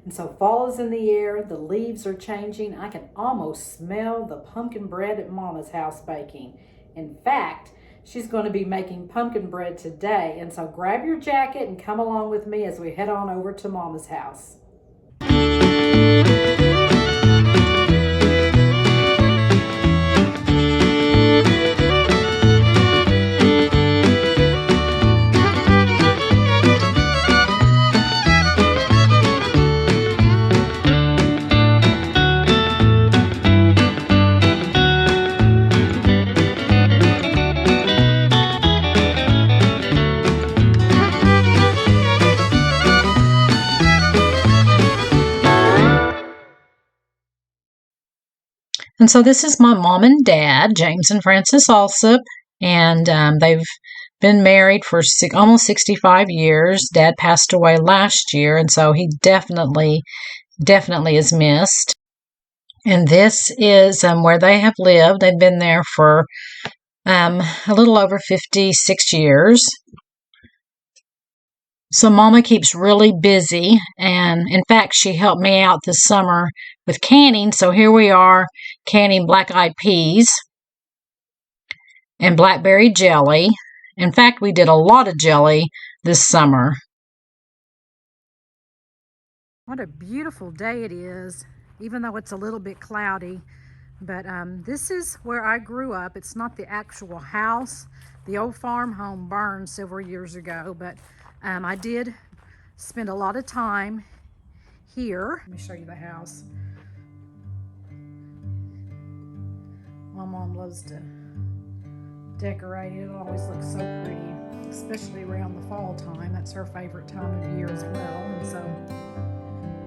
And so fall is in the air, the leaves are changing. I can almost smell the pumpkin bread at Mama's house baking. In fact, she's going to be making pumpkin bread today. And so grab your jacket and come along with me as we head on over to Mama's house. And so this is my mom and dad, James and Frances Alsop, and they've been married for almost 65 years. Dad passed away last year, and so he definitely is missed. And this is where they have lived. They've been there for a little over 56 years. So Mama keeps really busy, and in fact, she helped me out this summer with canning. So here we are canning black-eyed peas and blackberry jelly. In fact, we did a lot of jelly this summer. What a beautiful day it is, even though it's a little bit cloudy. But this is where I grew up. It's not the actual house. The old farm home burned several years ago, but I did spend a lot of time here. Let me show you the house. My mom loves to decorate it. It always looks so pretty, especially around the fall time. That's her favorite time of year as well. And so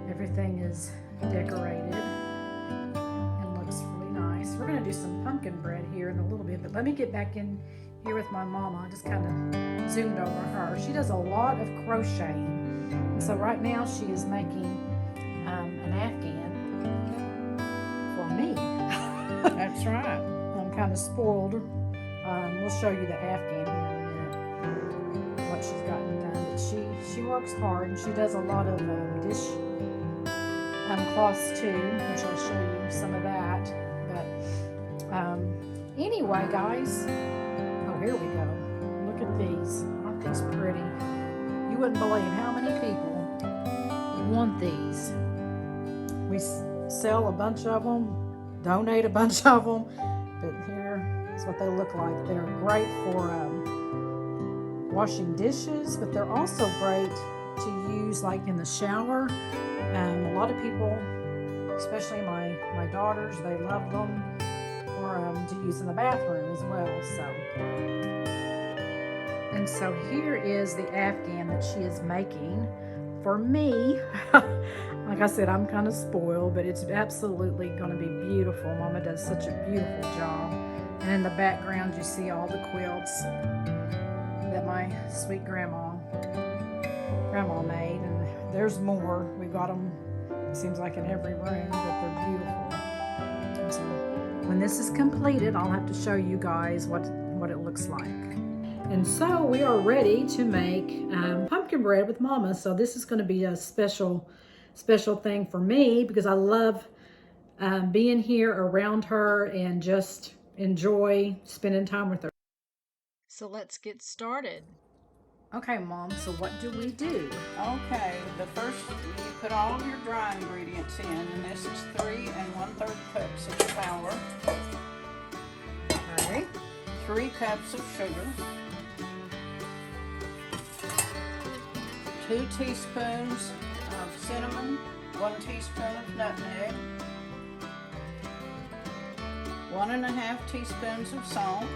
everything is decorated and looks really nice. We're gonna do some pumpkin bread here in a little bit, but let me get back in here with my mama. I just kind of zoomed over her. She does a lot of crocheting. And so right now she is making an Afghan for me. That's right. I'm kind of spoiled. We'll show you the Afghan here in a minute, what she's gotten done. But she works hard, and she does a lot of dish cloths too, which I'll show you some of that. But anyway, guys, oh, here we go. Look at these. Aren't these pretty? You wouldn't believe how many people want these. We sell a bunch of them, donate a bunch of them, but here is what they look like. They're great for washing dishes, but they're also great to use like in the shower. A lot of people, especially my daughters, they love them for to use in the bathroom as well. And so here is the Afghan that she is making for me. Like I said, I'm kind of spoiled, but it's absolutely going to be beautiful. Mama does such a beautiful job. And in the background, you see all the quilts that my sweet grandma made. And there's more. We got them, it seems like, in every room, but they're beautiful. And so when this is completed, I'll have to show you guys what it looks like. And so we are ready to make pumpkin bread with Mama. So this is going to be a special thing for me because I love being here around her and just enjoy spending time with her. So let's get started. Okay, Mom, so what do we do? Okay, the first, you put all of your dry ingredients in, and this is 3 1/3 cups of flour. All right. 3 cups of sugar. 2 teaspoons of cinnamon, 1 teaspoon of nutmeg, 1 1/2 teaspoons of salt,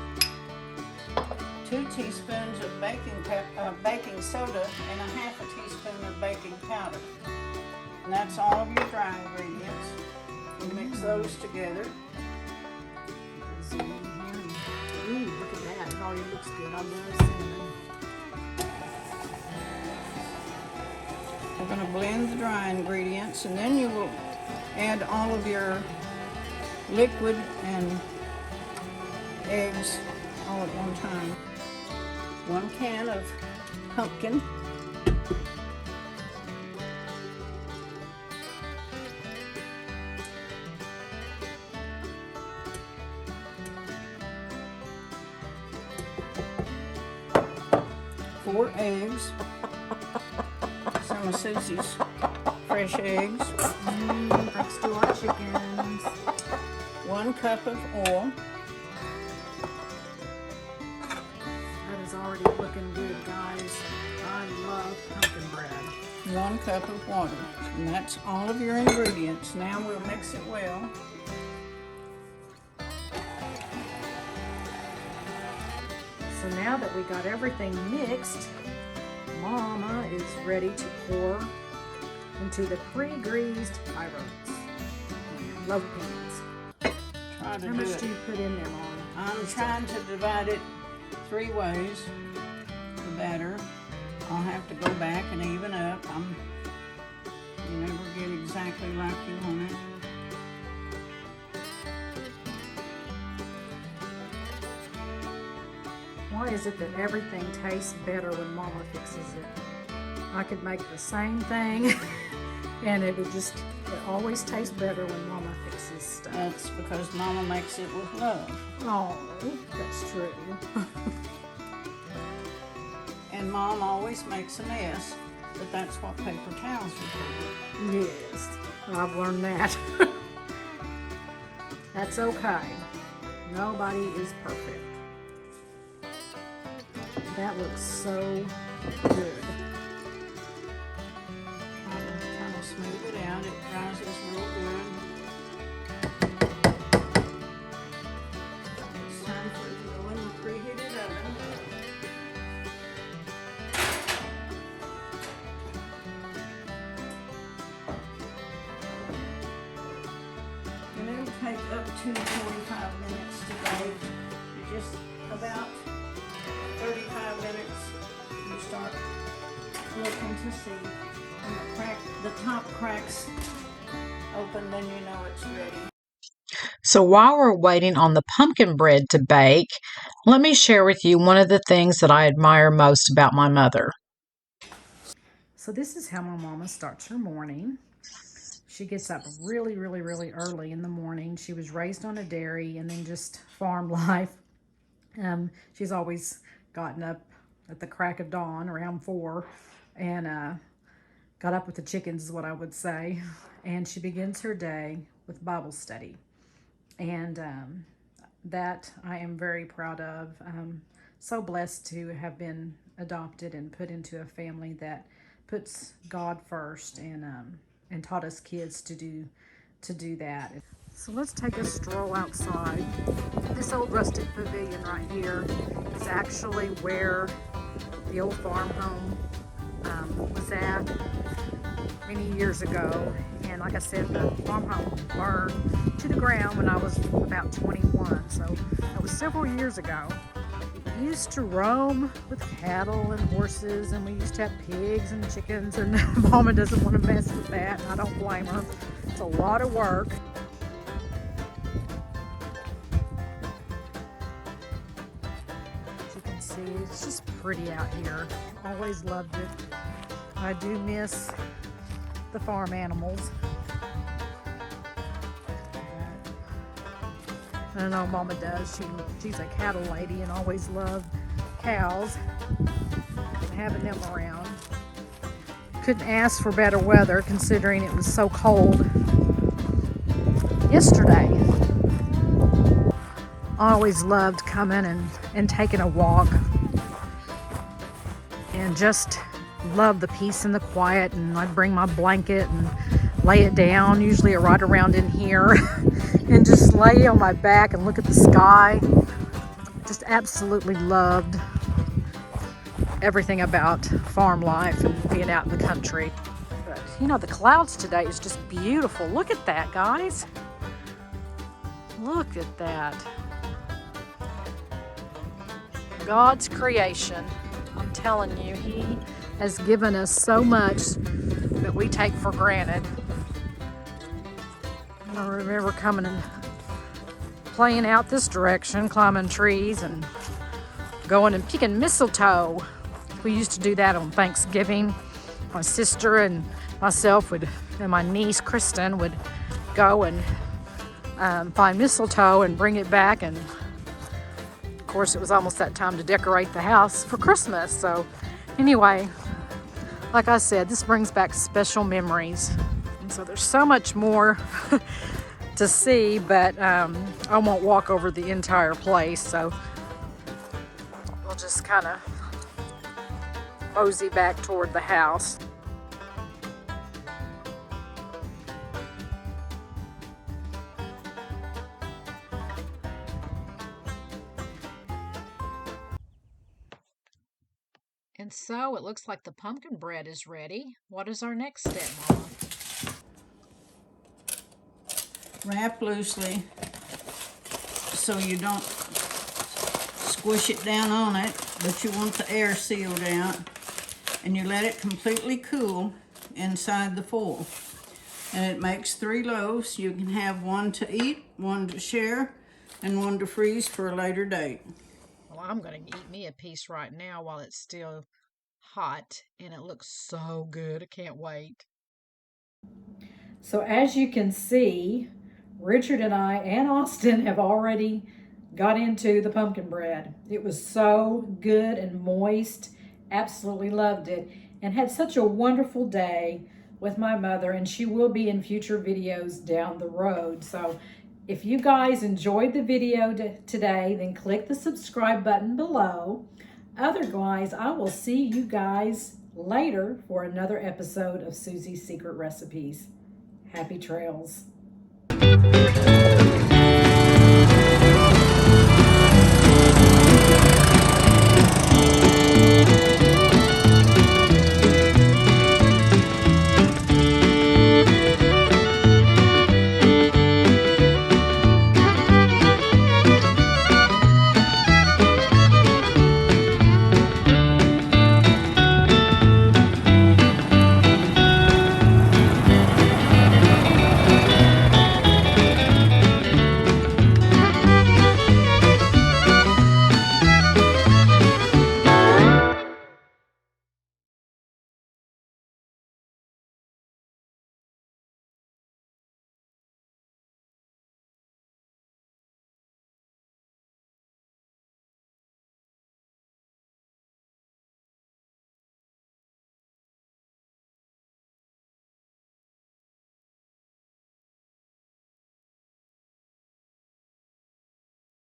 2 teaspoons of baking soda, and 1/2 teaspoon of baking powder. And that's all of your dry ingredients. You mix those together. Ooh, look at that. It already looks good. I love cinnamon. We're going to blend the dry ingredients, and then you will add all of your liquid and eggs all at one time. 1 can of pumpkin, 4 eggs. Some of Susie's fresh eggs. Thanks to our chickens. 1 cup of oil. That is already looking good, guys. I love pumpkin bread. 1 cup of water. And that's all of your ingredients. Now we'll mix it well. So now that we got everything mixed, Mama is ready to pour into the pre-greased pie rolls. Love peanuts. Try to How do much it. do you put in there, Mama? I'm trying to divide it 3 ways, the batter. I'll have to go back and even up. You never get exactly like you want it. Why is it that everything tastes better when Mama fixes it? I could make the same thing and it always tastes better when Mama fixes stuff. That's because Mama makes it with love. Oh, that's true. And Mom always makes a mess, but that's what paper towels are for. Yes, I've learned that. That's okay. Nobody is perfect. That looks so good. Kind of smooth it out. It rises real good. It's time for it to go in the preheated oven. And it'll take up to 45 minutes to bake. Just about 35 minutes, you start looking to see when the top cracks open, then you know it's ready. So while we're waiting on the pumpkin bread to bake, let me share with you one of the things that I admire most about my mother. So this is how my Mama starts her morning. She gets up really, really, really early in the morning. She was raised on a dairy and then just farm life. She's always gotten up at the crack of dawn around 4 and got up with the chickens is what I would say. And she begins her day with Bible study. And that I am very proud of. So blessed to have been adopted and put into a family that puts God first and taught us kids to do that. So let's take a stroll outside. This old rustic pavilion right here is actually where the old farm home was at many years ago. And like I said, the farm home burned to the ground when I was about 21. So that was several years ago. We used to roam with cattle and horses, and we used to have pigs and chickens, and Mama doesn't want to mess with that. I don't blame her. It's a lot of work. As you can see, it's just pretty out here. Always loved it. I do miss the farm animals. I don't know, Mama does. She's a cattle lady and always loved cows and having them around. Couldn't ask for better weather considering it was so cold yesterday. I always loved coming and taking a walk and just loved the peace and the quiet, and I'd bring my blanket and lay it down, usually right around in here, and just lay on my back and look at the sky. Just absolutely loved everything about farm life and being out in the country. But, you know, the clouds today is just beautiful. Look at that, guys. Look at that. God's creation. I'm telling you, He has given us so much that we take for granted. I remember coming and playing out this direction, climbing trees and going and picking mistletoe. We used to do that on Thanksgiving. My sister and myself and my niece Kristen would go and find mistletoe and bring it back, and of course it was almost that time to decorate the house for Christmas, so Anyway, like I said, this brings back special memories. And so there's so much more to see, but I won't walk over the entire place. So we'll just kind of mosey back toward the house. And so it looks like the pumpkin bread is ready. What is our next step, Mama? Wrap loosely so you don't squish it down on it, but you want the air sealed out. And you let it completely cool inside the foil. And it makes 3 loaves. You can have one to eat, one to share, and one to freeze for a later date. Well, I'm going to eat me a piece right now while it's still hot, and it looks so good. I can't wait. So as you can see, Richard and I and Austin have already got into the pumpkin bread. It was so good and moist. Absolutely loved it, and had such a wonderful day with my mother, and she will be in future videos down the road. So if you guys enjoyed the video today, then click the subscribe button below. Otherwise, I will see you guys later for another episode of Susie's Secret Recipes. Happy trails.